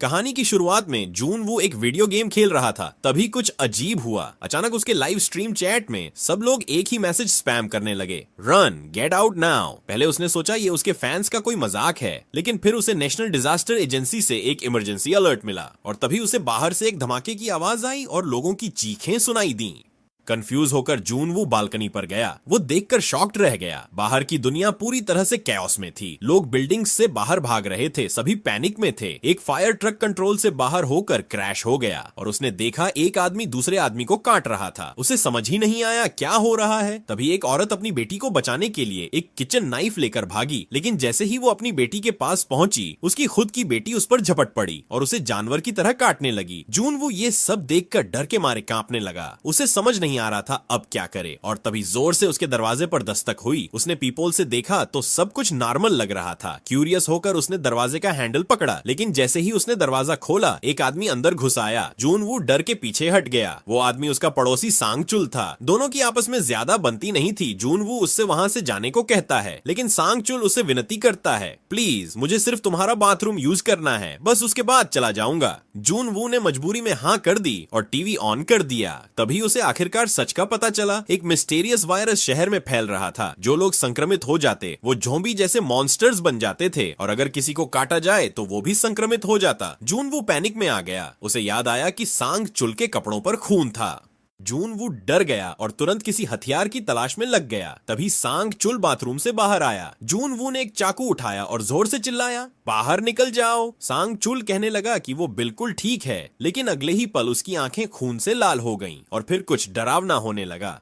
कहानी की शुरुआत में जून वो एक वीडियो गेम खेल रहा था, तभी कुछ अजीब हुआ। अचानक उसके लाइव स्ट्रीम चैट में सब लोग एक ही मैसेज स्पैम करने लगे, रन गेट आउट नाउ। पहले उसने सोचा ये उसके फैंस का कोई मजाक है, लेकिन फिर उसे नेशनल डिजास्टर एजेंसी से एक इमरजेंसी अलर्ट मिला और तभी उसे बाहर से एक धमाके की आवाज आई और लोगों की चीखें सुनाई दी। कंफ्यूज होकर जून वो बालकनी पर गया। वो देखकर शॉक्ड रह गया। बाहर की दुनिया पूरी तरह से कैओस में थी। लोग बिल्डिंग्स से बाहर भाग रहे थे, सभी पैनिक में थे। एक फायर ट्रक कंट्रोल से बाहर होकर क्रैश हो गया और उसने देखा एक आदमी दूसरे आदमी को काट रहा था। उसे समझ ही नहीं आया क्या हो रहा है। तभी एक औरत अपनी बेटी को बचाने के लिए एक किचन नाइफ लेकर भागी, लेकिन जैसे ही वो अपनी बेटी के पास पहुंची, उसकी खुद की बेटी उस पर झपट पड़ी और उसे जानवर की तरह काटने लगी। जून वो ये सब देखकर डर के मारे कांपने लगा। उसे समझ नहीं आ रहा था अब क्या करे, और तभी जोर से उसके दरवाजे पर दस्तक हुई। उसने पीपोल से देखा तो सब कुछ नॉर्मल लग रहा था। क्यूरियस होकर उसने दरवाजे का हैंडल पकड़ा, लेकिन जैसे ही उसने दरवाजा खोला एक आदमी अंदर घुस आया। जून वो डर के पीछे हट गया। वो आदमी उसका पड़ोसी सांगचुल था। दोनों की आपस में ज्यादा बनती नहीं थी। जून वो उससे वहां से जाने को कहता है, लेकिन सांगचुल उसे विनती करता है, प्लीज मुझे सिर्फ तुम्हारा बाथरूम यूज करना है, बस उसके बाद चला जाऊंगा। जून वो ने मजबूरी में हाँ कर दी और टीवी ऑन कर दिया। तभी उसे आखिरकार सच का पता चला। एक मिस्टीरियस वायरस शहर में फैल रहा था। जो लोग संक्रमित हो जाते वो ज़ॉम्बी जैसे मॉन्स्टर्स बन जाते थे, और अगर किसी को काटा जाए तो वो भी संक्रमित हो जाता। जून वो पैनिक में आ गया। उसे याद आया कि सांग चुल के कपड़ों पर खून था। जून वो डर गया और तुरंत किसी हथियार की तलाश में लग गया। तभी सांग चुल बाथरूम से बाहर आया। जून वो ने एक चाकू उठाया और जोर से चिल्लाया, बाहर निकल जाओ। सांग चुल कहने लगा कि वो बिल्कुल ठीक है, लेकिन अगले ही पल उसकी आंखें खून से लाल हो गईं और फिर कुछ डरावना होने लगा।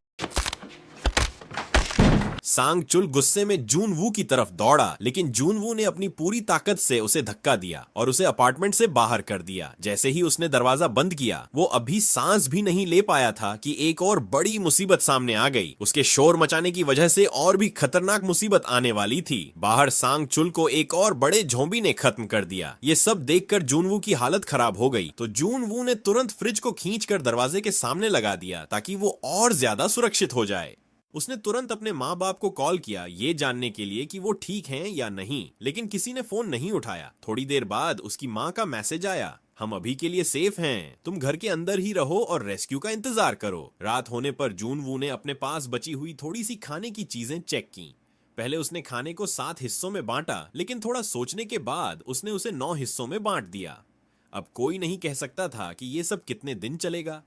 सांग चुल गुस्से में जून वू की तरफ दौड़ा, लेकिन जून वू ने अपनी पूरी ताकत से उसे धक्का दिया और उसे अपार्टमेंट से बाहर कर दिया। जैसे ही उसने दरवाजा बंद किया, वो अभी सांस भी नहीं ले पाया था कि एक और बड़ी मुसीबत सामने आ गई। उसके शोर मचाने की वजह से और भी खतरनाक मुसीबत आने वाली थी। बाहर सांग चुल को एक और बड़े ज़ॉम्बी ने खत्म कर दिया। ये सब देखकर जून वू की हालत खराब हो गई, तो जून वू ने तुरंत फ्रिज को खींचकर दरवाजे के सामने लगा दिया ताकि वो और ज्यादा सुरक्षित हो जाए। उसने तुरंत अपने माँ बाप को कॉल किया ये जानने के लिए कि वो ठीक हैं या नहीं, लेकिन किसी ने फोन नहीं उठाया। थोड़ी देर बाद उसकी माँ का मैसेज आया, हम अभी के लिए सेफ हैं, तुम घर के अंदर ही रहो और रेस्क्यू का इंतजार करो। रात होने पर जून वू ने अपने पास बची हुई थोड़ी सी खाने की चीजें चेक की। पहले उसने खाने को 7 हिस्सों में बांटा, लेकिन थोड़ा सोचने के बाद उसने उसे 9 हिस्सों में बांट दिया। अब कोई नहीं कह सकता था कि ये सब कितने दिन चलेगा।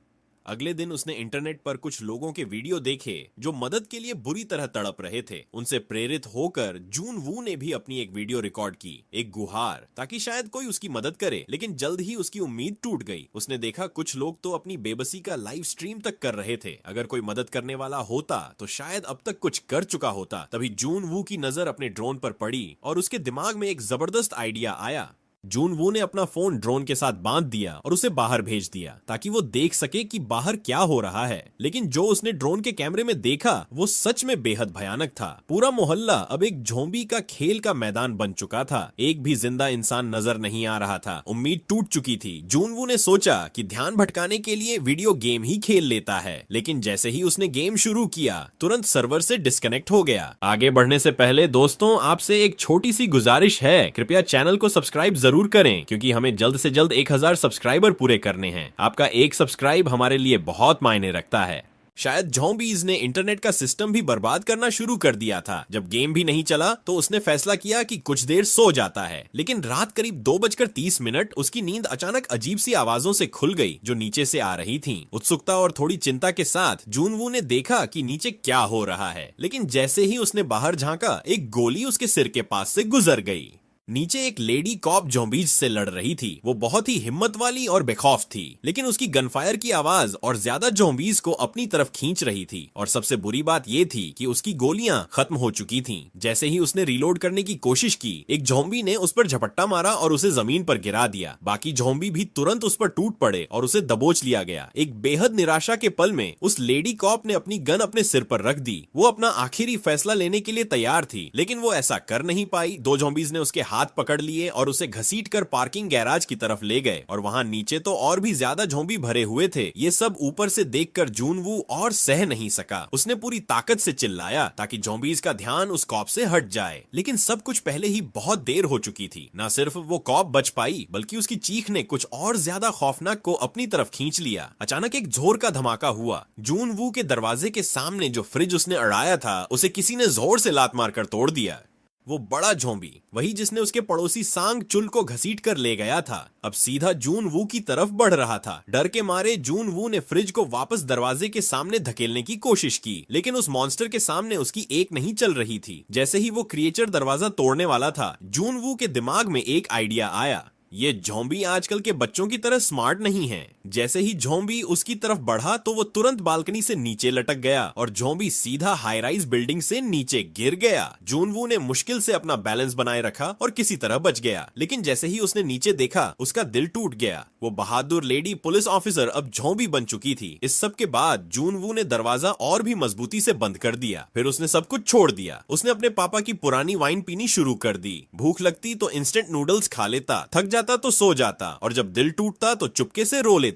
अगले दिन उसने इंटरनेट पर कुछ लोगों के वीडियो देखे जो मदद के लिए बुरी तरह तड़प रहे थे। उनसे प्रेरित होकर जून वू ने भी अपनी एक वीडियो रिकॉर्ड की, एक गुहार, ताकि शायद कोई उसकी मदद करे। लेकिन जल्द ही उसकी उम्मीद टूट गई। उसने देखा कुछ लोग तो अपनी बेबसी का लाइव स्ट्रीम तक कर रहे थे। अगर कोई मदद करने वाला होता तो शायद अब तक कुछ कर चुका होता। तभी जून वू की नजर अपने ड्रोन पर पड़ी और उसके दिमाग में एक जबरदस्त आइडिया आया। जून वू ने अपना फोन ड्रोन के साथ बांध दिया और उसे बाहर भेज दिया ताकि वो देख सके कि बाहर क्या हो रहा है। लेकिन जो उसने ड्रोन के कैमरे में देखा वो सच में बेहद भयानक था। पूरा मोहल्ला अब एक ज़ॉम्बी का खेल का मैदान बन चुका था। एक भी जिंदा इंसान नजर नहीं आ रहा था। उम्मीद टूट चुकी थी। जून वू ने सोचा कि ध्यान भटकाने के लिए वीडियो गेम ही खेल लेता है, लेकिन जैसे ही उसने गेम शुरू किया तुरंत सर्वर से डिस्कनेक्ट हो गया। आगे बढ़ने से पहले दोस्तों आपसे एक छोटी सी गुजारिश है, कृपया चैनल को सब्सक्राइब जरूर करें, क्योंकि हमें जल्द से जल्द 1000 सब्सक्राइबर पूरे करने हैं। आपका एक सब्सक्राइब हमारे लिए बहुत मायने रखता है। शायद ज़ॉम्बीज़ ने इंटरनेट का सिस्टम भी बर्बाद करना शुरू कर दिया था। जब गेम भी नहीं चला तो उसने फैसला किया कि कुछ देर सो जाता है। लेकिन रात करीब 2:30 उसकी नींद अचानक अजीब सी आवाजों से खुल गई जो नीचे से आ रही थीं। उत्सुकता और थोड़ी चिंता के साथ जून वू ने देखा कि नीचे क्या हो रहा है। लेकिन जैसे ही उसने बाहर झांका, एक गोली उसके सिर के पास से गुजर गई। नीचे एक लेडी कॉप ज़ॉम्बीज से लड़ रही थी। वो बहुत ही हिम्मत वाली और बेखौफ थी, लेकिन उसकी गनफायर की आवाज और ज्यादा ज़ॉम्बीज को अपनी तरफ खींच रही थी। और सबसे बुरी बात ये थी कि उसकी गोलियां खत्म हो चुकी थीं। जैसे ही उसने रीलोड करने की कोशिश की, एक ज़ॉम्बी ने उस पर झपट्टा मारा और उसे जमीन पर गिरा दिया। बाकी ज़ॉम्बी भी तुरंत उस पर टूट पड़े और उसे दबोच लिया गया। एक बेहद निराशा के पल में उस लेडी कॉप ने अपनी गन अपने सिर पर रख दी। वो अपना आखिरी फैसला लेने के लिए तैयार थी, लेकिन वो ऐसा कर नहीं पाई। 2 ज़ॉम्बीज ने उसके हाथ पकड़ लिए और उसे घसीट कर पार्किंग गैराज की तरफ ले गए और वहां नीचे तो और भी ज्यादा ज़ॉम्बी भरे हुए थे। ये सब ऊपर से देखकर जूनवू और सह नहीं सका। उसने पूरी ताकत से चिल्लाया ताकि ज़ॉम्बीज़ का ध्यान उस कॉप से हट जाए, लेकिन सब कुछ पहले ही बहुत देर हो चुकी थी। न सिर्फ वो कॉप बच पाई बल्कि उसकी चीख ने कुछ और ज्यादा खौफनाक को अपनी तरफ खींच लिया। अचानक एक जोर का धमाका हुआ। जूनवू के दरवाजे के सामने जो फ्रिज उसने अड़ाया था उसे किसी ने जोर से लात मारकर तोड़ दिया। वो बड़ा ज़ॉम्बी, वही जिसने उसके पड़ोसी सांग चुल को घसीट कर ले गया था, अब सीधा जूनवू की तरफ बढ़ रहा था। डर के मारे जूनवू ने फ्रिज को वापस दरवाजे के सामने धकेलने की कोशिश की, लेकिन उस मॉन्स्टर के सामने उसकी एक नहीं चल रही थी। जैसे ही वो क्रिएचर दरवाजा तोड़ने वाला था, जूनवू के दिमाग में एक आइडिया आया। ये ज़ॉम्बी आजकल के बच्चों की तरह स्मार्ट नहीं है। जैसे ही ज़ॉम्बी उसकी तरफ बढ़ा तो वो तुरंत बालकनी से नीचे लटक गया और ज़ॉम्बी सीधा हाई राइज बिल्डिंग से नीचे गिर गया। जूनवू ने मुश्किल से अपना बैलेंस बनाए रखा और किसी तरह बच गया, लेकिन जैसे ही उसने नीचे देखा उसका दिल टूट गया। वो बहादुर लेडी पुलिस ऑफिसर अब ज़ॉम्बी बन चुकी थी। इस सब के बाद जूनवू ने दरवाजा और भी मजबूती से बंद कर दिया। फिर उसने सब कुछ छोड़ दिया। उसने अपने पापा की पुरानी वाइन पीनी शुरू कर दी। भूख लगती तो इंस्टेंट नूडल्स खा लेता, थक जाता तो सो जाता और जब दिल टूटता तो चुपके से रो लेता।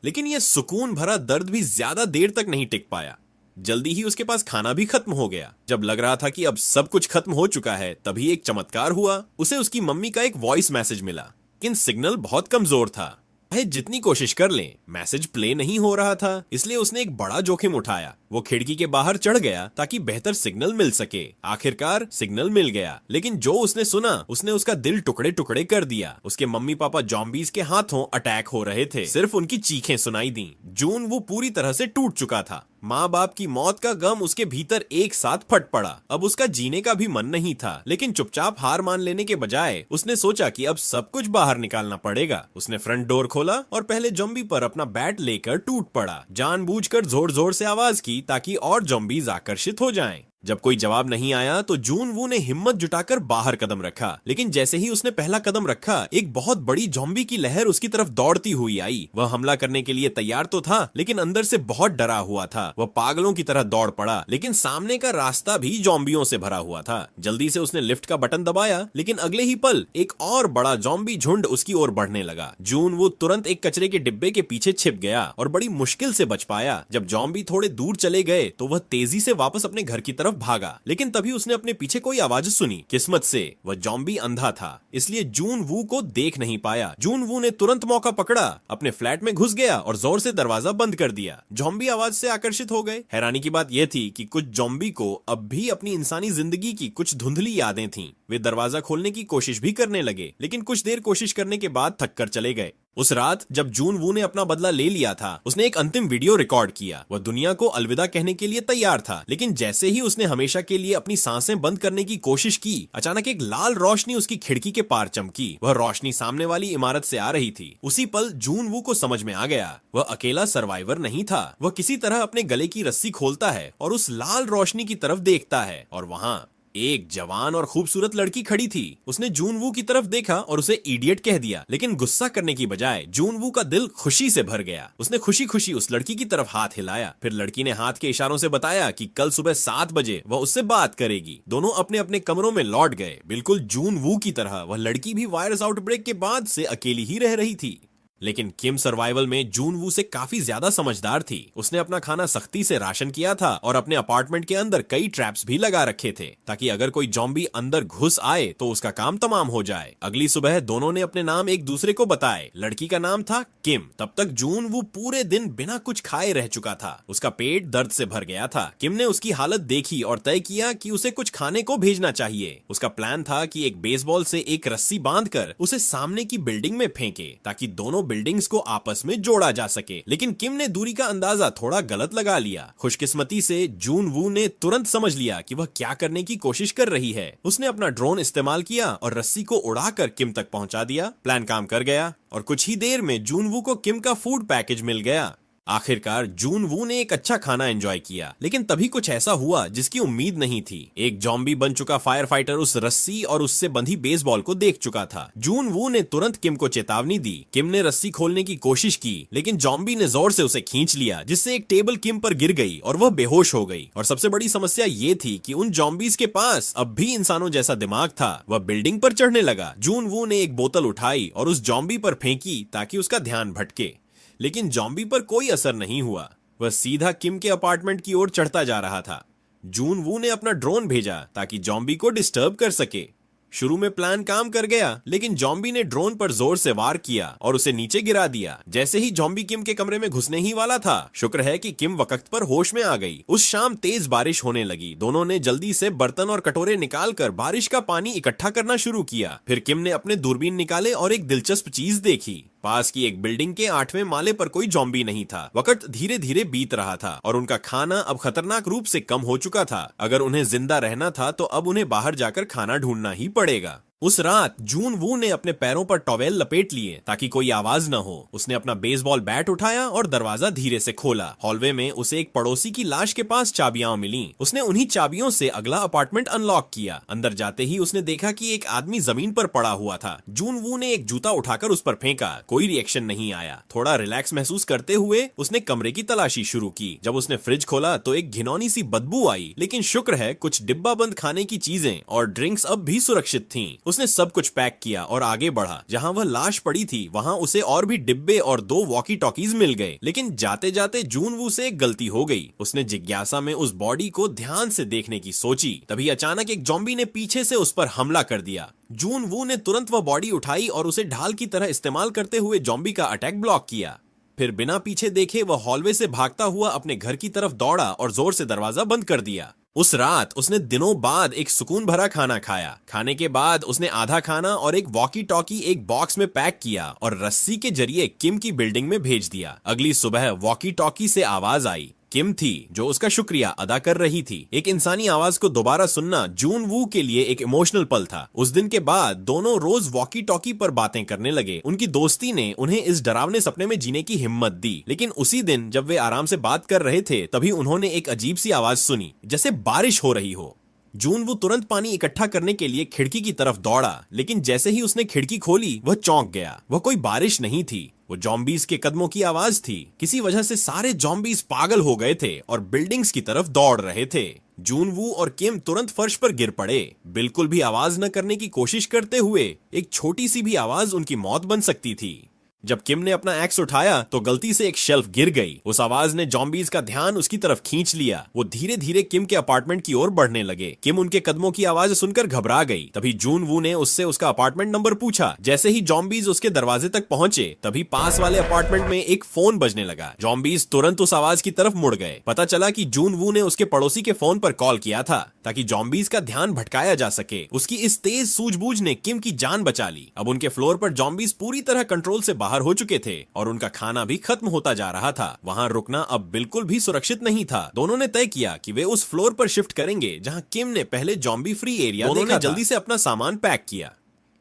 लेकिन यह सुकून भरा दर्द भी ज्यादा देर तक नहीं टिक पाया। जल्दी ही उसके पास खाना भी खत्म हो गया। जब लग रहा था कि अब सब कुछ खत्म हो चुका है, तभी एक चमत्कार हुआ। उसे उसकी मम्मी का एक वॉइस मैसेज मिला, लेकिन सिग्नल बहुत कमजोर था। चाहे जितनी कोशिश कर लें, मैसेज प्ले नहीं हो रहा था। इसलिए उसने एक बड़ा जोखिम उठाया। वो खिड़की के बाहर चढ़ गया ताकि बेहतर सिग्नल मिल सके। आखिरकार सिग्नल मिल गया, लेकिन जो उसने सुना उसने उसका दिल टुकड़े टुकड़े कर दिया। उसके मम्मी पापा ज़ॉम्बीज़ के हाथों अटैक हो रहे थे। सिर्फ उनकी चीखें सुनाई दी। जून वो पूरी तरह से टूट चुका था। माँ बाप की मौत का गम उसके भीतर एक साथ फट पड़ा। अब उसका जीने का भी मन नहीं था, लेकिन चुपचाप हार मान लेने के बजाय उसने सोचा कि अब सब कुछ बाहर निकालना पड़ेगा। उसने फ्रंट डोर खोला और पहले ज़ॉम्बी पर अपना बैट लेकर टूट पड़ा। जानबूझकर जोर जोर से आवाज की ताकि और ज़ॉम्बीज़ आकर्षित हो जाएं। जब कोई जवाब नहीं आया तो जूनवू ने हिम्मत जुटाकर बाहर कदम रखा, लेकिन जैसे ही उसने पहला कदम रखा, एक बहुत बड़ी ज़ॉम्बी की लहर उसकी तरफ दौड़ती हुई आई। वह हमला करने के लिए तैयार तो था, लेकिन अंदर से बहुत डरा हुआ था। वह पागलों की तरह दौड़ पड़ा, लेकिन सामने का रास्ता भी ज़ॉम्बियों से भरा हुआ था। जल्दी से उसने लिफ्ट का बटन दबाया, लेकिन अगले ही पल एक और बड़ा ज़ॉम्बी झुंड उसकी ओर बढ़ने लगा। जूनवू तुरंत एक कचरे के डिब्बे के पीछे छिप गया और बड़ी मुश्किल से बच पाया। जब ज़ॉम्बी थोड़े दूर चले गए तो वह तेजी से वापस अपने घर की तरफ भागा, लेकिन तभी उसने अपने पीछे कोई आवाज सुनी। किस्मत से वह ज़ॉम्बी अंधा था, इसलिए जूनवू को देख नहीं पाया। जूनवू ने तुरंत मौका पकड़ा, अपने फ्लैट में घुस गया और जोर से दरवाजा बंद कर दिया। ज़ॉम्बी आवाज से आकर्षित हो गए। हैरानी की बात यह थी कि कुछ ज़ॉम्बी को अब भी अपनी इंसानी जिंदगी की कुछ धुंधली यादें थीं। वे दरवाजा खोलने की कोशिश भी करने लगे, लेकिन कुछ देर कोशिश करने के बाद थक कर चले गए। उस रात जब जूनवू ने अपना बदला ले लिया था, उसने एक अंतिम वीडियो रिकॉर्ड किया। वह दुनिया को अलविदा कहने के लिए तैयार था, लेकिन जैसे ही उसने हमेशा के लिए अपनी सांसें बंद करने की कोशिश की, अचानक एक लाल रोशनी उसकी खिड़की के पार चमकी। वह रोशनी सामने वाली इमारत से आ रही थी। उसी पल जूनवू को समझ में आ गया, वह अकेला सर्वाइवर नहीं था। वह किसी तरह अपने गले की रस्सी खोलता है और उस लाल रोशनी की तरफ देखता है, और वहां एक जवान और खूबसूरत लड़की खड़ी थी। उसने जूनवू की तरफ देखा और उसे इडियट कह दिया, लेकिन गुस्सा करने की बजाय जूनवू का दिल खुशी से भर गया। उसने खुशी खुशी उस लड़की की तरफ हाथ हिलाया। फिर लड़की ने हाथ के इशारों से बताया कि कल सुबह 7 बजे वह उससे बात करेगी। दोनों अपने अपने कमरों में लौट गए। बिल्कुल जूनवू की तरह वह लड़की भी वायरस आउटब्रेक के बाद से अकेली ही रह रही थी। लेकिन किम सर्वाइवल में जूनवू से काफी ज्यादा समझदार थी। उसने अपना खाना सख्ती से राशन किया था और अपने अपार्टमेंट के अंदर कई ट्रैप्स भी लगा रखे थे, ताकि अगर कोई ज़ॉम्बी अंदर घुस आए तो उसका काम तमाम हो जाए। अगली सुबह दोनों ने अपने नाम एक दूसरे को बताए। लड़की का नाम था किम। तब तक जूनवू पूरे दिन बिना कुछ खाए रह चुका था। उसका पेट दर्द से भर गया था। किम ने उसकी हालत देखी और तय किया कि उसे कुछ खाने को भेजना चाहिए। उसका प्लान था कि एक बेसबॉल से एक रस्सी बांधकर उसे सामने की बिल्डिंग में फेंके, ताकि दोनों बिल्डिंग्स को आपस में जोड़ा जा सके। लेकिन किम ने दूरी का अंदाजा थोड़ा गलत लगा लिया। खुशकिस्मती से जूनवू ने तुरंत समझ लिया कि वह क्या करने की कोशिश कर रही है। उसने अपना ड्रोन इस्तेमाल किया और रस्सी को उड़ाकर किम तक पहुंचा दिया। प्लान काम कर गया और कुछ ही देर में जूनवू को किम का फूड पैकेज मिल गया। आखिरकार जून वू ने एक अच्छा खाना एंजॉय किया, लेकिन तभी कुछ ऐसा हुआ जिसकी उम्मीद नहीं थी। एक जॉम्बी बन चुका फायर फाइटर उस रस्सी और उससे बंधी बेसबॉल को देख चुका था। जून वू ने तुरंत किम को चेतावनी दी। किम ने रस्सी खोलने की कोशिश की, लेकिन जॉम्बी ने जोर से उसे खींच लिया, जिससे एक टेबल किम पर गिर गई और वह बेहोश हो गई। और सबसे बड़ी समस्या ये थी कि उन जॉम्बीज के पास अब भी इंसानों जैसा दिमाग था। वह बिल्डिंग पर चढ़ने लगा। जून वू ने एक बोतल उठाई और उस जॉम्बी पर फेंकी ताकि उसका ध्यान भटके, लेकिन जॉम्बी पर कोई असर नहीं हुआ। वह सीधा किम के अपार्टमेंट की ओर चढ़ता जा रहा था। जून वू ने अपना ड्रोन भेजा ताकि जॉम्बी को डिस्टर्ब कर सके। शुरू में प्लान काम कर गया, लेकिन जॉम्बी ने ड्रोन पर जोर से वार किया और उसे नीचे गिरा दिया। जैसे ही जॉम्बी किम के कमरे में घुसने ही वाला था, शुक्र है कि किम वक्त पर होश में आ गई। उस शाम तेज बारिश होने लगी। दोनों ने जल्दी से बर्तन और कटोरे निकालकर बारिश का पानी इकट्ठा करना शुरू किया। फिर किम ने अपने दूरबीन निकाले और एक दिलचस्प चीज देखी। पास की एक बिल्डिंग के 8वें माले पर कोई जॉम्बी नहीं था। वक्त धीरे धीरे बीत रहा था और उनका खाना अब खतरनाक रूप से कम हो चुका था। अगर उन्हें जिंदा रहना था तो अब उन्हें बाहर जाकर खाना ढूंढना ही पड़ेगा। उस रात जून वू ने अपने पैरों पर टॉवेल लपेट लिए ताकि कोई आवाज न हो। उसने अपना बेसबॉल बैट उठाया और दरवाजा धीरे से खोला। हॉलवे में उसे एक पड़ोसी की लाश के पास चाबियां मिली। उसने उन्हीं चाबियों से अगला अपार्टमेंट अनलॉक किया। अंदर जाते ही उसने देखा कि एक आदमी जमीन पर पड़ा हुआ था। जून वू ने एक जूता उठाकर उस पर फेंका। कोई रिएक्शन नहीं आया। थोड़ा रिलैक्स महसूस करते हुए उसने कमरे की तलाशी शुरू की। जब उसने फ्रिज खोला तो एक घिनौनी सी बदबू आई, लेकिन शुक्र है कुछ डिब्बा बंद खाने की चीजें और ड्रिंक्स अब भी सुरक्षित थीं। उसने सब कुछ पैक किया और आगे बढ़ा। जहां वह लाश पड़ी थी वहां उसे और भी डिब्बे और 2 वॉकी टॉकीज मिल गए, लेकिन जाते जाते जून वू से एक गलती हो गई। उसने जिज्ञासा में उस बॉडी को ध्यान से देखने की सोची। तभी अचानक एक जॉम्बी ने पीछे से उस पर हमला कर दिया। जून वू ने तुरंत वह बॉडी उठाई और उसे ढाल की तरह इस्तेमाल करते हुए जॉम्बी का अटैक ब्लॉक किया। फिर बिना पीछे देखे वह हॉलवे से भागता हुआ अपने घर की तरफ दौड़ा और जोर से दरवाजा बंद कर दिया। उस रात उसने दिनों बाद एक सुकून भरा खाना खाया। खाने के बाद उसने आधा खाना और एक वॉकी टॉकी एक बॉक्स में पैक किया और रस्सी के जरिए किम की बिल्डिंग में भेज दिया। अगली सुबह वॉकी टॉकी से आवाज आई। किम थी जो उसका शुक्रिया अदा कर रही थी। एक इंसानी आवाज को दोबारा सुनना जून वू के लिए एक इमोशनल पल था। उस दिन के बाद दोनों रोज वॉकी टॉकी पर बातें करने लगे। उनकी दोस्ती ने उन्हें इस डरावने सपने में जीने की हिम्मत दी। लेकिन उसी दिन जब वे आराम से बात कर रहे थे, तभी उन्होंने एक अजीब सी आवाज सुनी, जैसे बारिश हो रही हो। जून वू तुरंत पानी इकट्ठा करने के लिए खिड़की की तरफ दौड़ा, लेकिन जैसे ही उसने खिड़की खोली वह चौंक गया। वह कोई बारिश नहीं थी, वो जॉम्बीज के कदमों की आवाज थी। किसी वजह से सारे जॉम्बीज पागल हो गए थे और बिल्डिंग्स की तरफ दौड़ रहे थे। जून वू और किम तुरंत फर्श पर गिर पड़े। बिल्कुल भी आवाज न करने की कोशिश करते हुए एक छोटी सी भी आवाज उनकी मौत बन सकती थी। जब किम ने अपना एक्स उठाया तो गलती से एक शेल्फ गिर गई। उस आवाज ने जॉम्बीज का ध्यान उसकी तरफ खींच लिया। वो धीरे धीरे किम के अपार्टमेंट की ओर बढ़ने लगे। किम उनके कदमों की आवाज सुनकर घबरा गई। तभी जून वू ने उससे उसका अपार्टमेंट नंबर पूछा। जैसे ही जॉम्बीज उसके दरवाजे तक पहुंचे, तभी पास वाले अपार्टमेंट में एक फोन बजने लगा। जॉम्बीज तुरंत उस आवाज की तरफ मुड़ गए। पता चला कि जून वू ने उसके पड़ोसी के फोन पर कॉल किया था ताकि जॉम्बीज का ध्यान भटकाया जा सके। उसकी इस तेज सूझबूझ ने किम की जान बचा ली। अब उनके फ्लोर पर जॉम्बीज पूरी तरह कंट्रोल से बाहर हो चुके थे और उनका खाना भी खत्म होता जा रहा था। वहां रुकना अब बिल्कुल भी सुरक्षित नहीं था। दोनों ने तय किया कि वे उस फ्लोर पर शिफ्ट करेंगे जहां किम ने पहले जॉम्बी फ्री एरिया देखा था। दोनों ने जल्दी से अपना सामान पैक किया।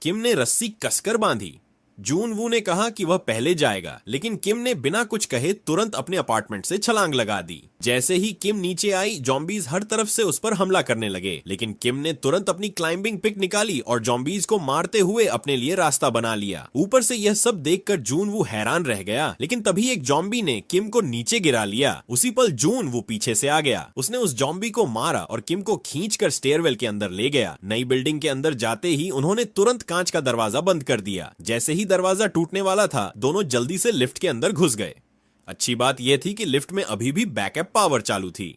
किम ने रस्सी कसकर बांधी। जून वू ने कहा कि वह पहले जाएगा, लेकिन किम ने बिना कुछ कहे तुरंत अपने अपार्टमेंट से छलांग लगा दी। जैसे ही किम नीचे आई, जॉम्बीज हर तरफ से उस पर हमला करने लगे, लेकिन किम ने तुरंत अपनी क्लाइंबिंग पिक निकाली और जॉम्बीज को मारते हुए अपने लिए रास्ता बना लिया। ऊपर से यह सब देखकर जून वू हैरान रह गया, लेकिन तभी एक जॉम्बी ने किम को नीचे गिरा लिया। उसी पल जून वू पीछे से आ गया। उसने उस जॉम्बी को मारा और किम को खींचकर स्टेयरवेल के अंदर ले गया। नई बिल्डिंग के अंदर जाते ही उन्होंने तुरंत कांच का दरवाजा बंद कर दिया। जैसे ही दरवाजा टूटने वाला था, दोनों जल्दी से लिफ्ट के अंदर घुस गए। अच्छी बात यह थी कि लिफ्ट में अभी भी बैकअप पावर चालू थी।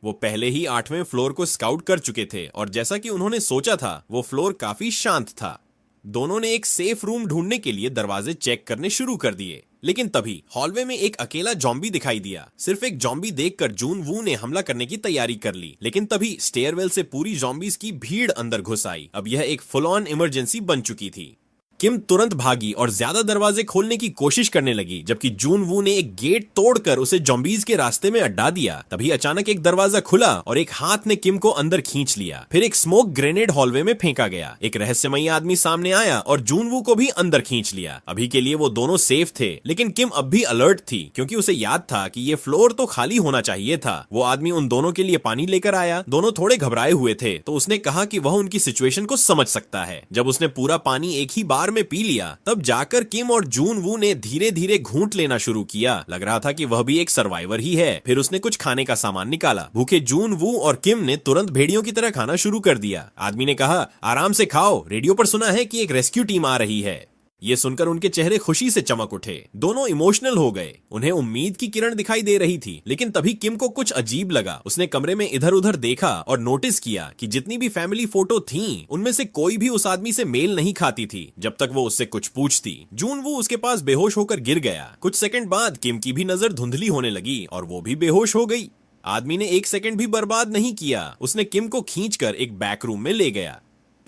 वो पहले ही 8वें फ्लोर को स्काउट कर चुके थे और जैसा कि उन्होंने सोचा था, वो फ्लोर काफी शांत था। दोनों ने एक सेफ रूम ढूंढने के लिए दरवाजे चेक करने शुरू कर दिए, लेकिन तभी हॉलवे में एक अकेला जॉम्बी दिखाई दिया। सिर्फ एक जॉम्बी देखकर जून वू ने हमला करने की तैयारी कर ली, लेकिन तभी स्टेयरवेल से पूरी जॉम्बीज की भीड़ अंदर घुस आई। अब यह एक फुल ऑन इमरजेंसी बन चुकी थी। किम तुरंत भागी और ज्यादा दरवाजे खोलने की कोशिश करने लगी, जबकि जून वू ने एक गेट तोड़कर उसे जॉम्बीज के रास्ते में अड्डा दिया। तभी अचानक एक दरवाजा खुला और एक हाथ ने किम को अंदर खींच लिया। फिर एक स्मोक ग्रेनेड हॉलवे में फेंका गया। एक रहस्यमयी आदमी सामने आया और जून वू को भी अंदर खींच लिया। अभी के लिए वो दोनों सेफ थे, लेकिन किम अब भी अलर्ट थी, क्योंकि उसे याद था कि ये फ्लोर तो खाली होना चाहिए था। वो आदमी उन दोनों के लिए पानी लेकर आया। दोनों थोड़े घबराए हुए थे, तो उसने कहा कि वह उनकी सिचुएशन को समझ सकता है। जब उसने पूरा पानी एक ही बार में पी लिया, तब जाकर किम और जून वू ने धीरे धीरे घूंट लेना शुरू किया। लग रहा था कि वह भी एक सर्वाइवर ही है। फिर उसने कुछ खाने का सामान निकाला। भूखे जून वू और किम ने तुरंत भेड़ियों की तरह खाना शुरू कर दिया। आदमी ने कहा, आराम से खाओ, रेडियो पर सुना है कि एक रेस्क्यू टीम आ रही है। ये सुनकर उनके चेहरे खुशी से चमक उठे। दोनों इमोशनल हो गए। उन्हें उम्मीद की किरण दिखाई दे रही थी, लेकिन तभी किम को कुछ अजीब लगा। उसने कमरे में इधर उधर देखा और नोटिस किया कि जितनी भी फैमिली फोटो थीं, उनमें से कोई भी उस आदमी से मेल नहीं खाती थी जब तक वो उससे कुछ पूछती। जून वो उसके पास बेहोश होकर गिर गया। कुछ सेकंड बाद किम की भी नजर धुंधली होने लगी और वो भी बेहोश हो गई। आदमी ने एक सेकंड भी बर्बाद नहीं किया। उसने किम को खींचकर एक बैक रूम में ले गया।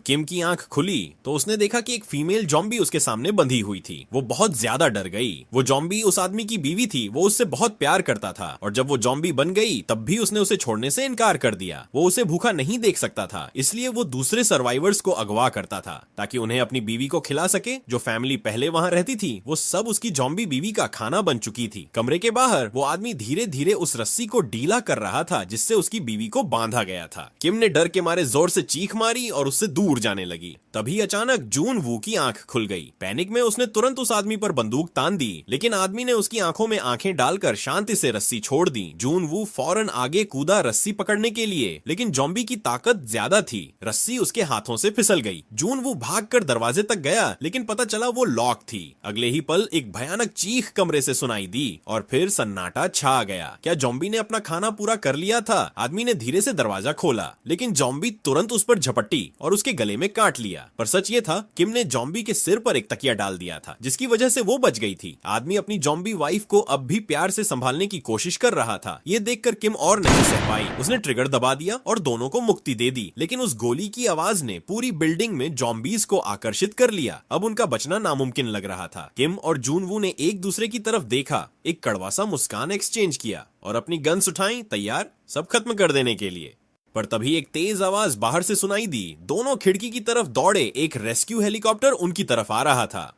किम की आंख खुली तो उसने देखा कि एक फीमेल जॉम्बी उसके सामने बंधी हुई थी। वो बहुत ज्यादा डर गई। वो जॉम्बी उस आदमी की बीवी थी। वो उससे बहुत प्यार करता था और जब वो जॉम्बी बन गई तब भी उसने उसे छोड़ने से इनकार कर दिया। वो उसे भूखा नहीं देख सकता था, इसलिए वो दूसरे सर्वाइवर्स को अगवा करता था ताकि उन्हें अपनी बीवी को खिला सके। जो फैमिली पहले वहां रहती थी, वो सब उसकी जॉम्बी बीवी का खाना बन चुकी थी। कमरे के बाहर वो आदमी धीरे धीरे उस रस्सी को ढीला कर रहा था जिससे उसकी बीवी को बांधा गया था। किम ने डर के मारे जोर से चीख मारी और उससे दूर जाने लगी। तभी अचानक जून वू की आंख खुल गई। पैनिक में उसने तुरंत उस आदमी पर बंदूक तान दी, लेकिन आदमी ने उसकी आंखों में आंखें डालकर शांति से रस्सी छोड़ दी। जून वू फौरन आगे कूदा रस्सी पकड़ने के लिए, लेकिन जॉम्बी की ताकत ज्यादा थी। रस्सी उसके हाथों से फिसल गई। जून वू भागकर दरवाजे तक गया, लेकिन पता चला वो लॉक थी। अगले ही पल एक भयानक चीख कमरे से सुनाई दी और फिर सन्नाटा छा गया। क्या जॉम्बी ने अपना खाना पूरा कर लिया था? आदमी ने धीरे से दरवाजा खोला, लेकिन जॉम्बी तुरंत उस पर झपट्टी और उसके गले में काट लिया। पर सच ये था, किम ने जॉम्बी के सिर पर एक तकिया डाल दिया था, जिसकी वजह से वो बच गई थी। आदमी अपनी जॉम्बी वाइफ को अब भी प्यार से संभालने की कोशिश कर रहा था। ये देखकर किम और नहीं सह पाई। उसने ट्रिगर दबा दिया और दोनों को मुक्ति दे दी, लेकिन उस गोली की आवाज ने पूरी बिल्डिंग में जॉम्बीज को आकर्षित कर लिया। अब उनका बचना नामुमकिन लग रहा था। किम और जून वू ने एक दूसरे की तरफ देखा, एक कड़वा सा मुस्कान एक्सचेंज किया और अपनी गन्स उठाई, तैयार सब खत्म कर देने के लिए। पर तभी एक तेज आवाज बाहर से सुनाई दी। दोनों खिड़की की तरफ दौड़े। एक रेस्क्यू हेलीकॉप्टर उनकी तरफ आ रहा था।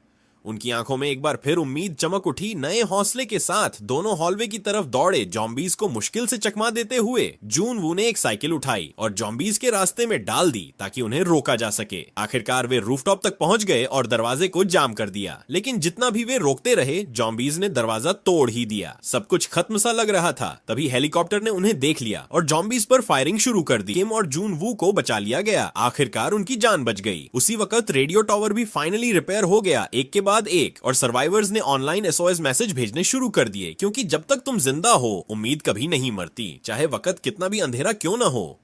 उनकी आंखों में एक बार फिर उम्मीद चमक उठी। नए हौसले के साथ दोनों हॉलवे की तरफ दौड़े, जॉम्बीज को मुश्किल से चकमा देते हुए। जून वू ने एक साइकिल उठाई और जॉम्बीज के रास्ते में डाल दी ताकि उन्हें रोका जा सके। आखिरकार वे रूफटॉप तक पहुंच गए और दरवाजे को जाम कर दिया, लेकिन जितना भी वे रोकते रहे, जॉम्बीज ने दरवाजा तोड़ ही दिया। सब कुछ खत्म सा लग रहा था। तभी हेलीकॉप्टर ने उन्हें देख लिया और जॉम्बीज पर फायरिंग शुरू कर दी। किम और जून वू को बचा लिया गया। आखिरकार उनकी जान बच गई। उसी वक्त रेडियो टावर भी फाइनली रिपेयर हो गया, एक के बाद एक, और सर्वाइवर्स ने ऑनलाइन एसओएस मैसेज भेजने शुरू कर दिए, क्योंकि जब तक तुम जिंदा हो, उम्मीद कभी नहीं मरती, चाहे वक्त कितना भी अंधेरा क्यों न हो।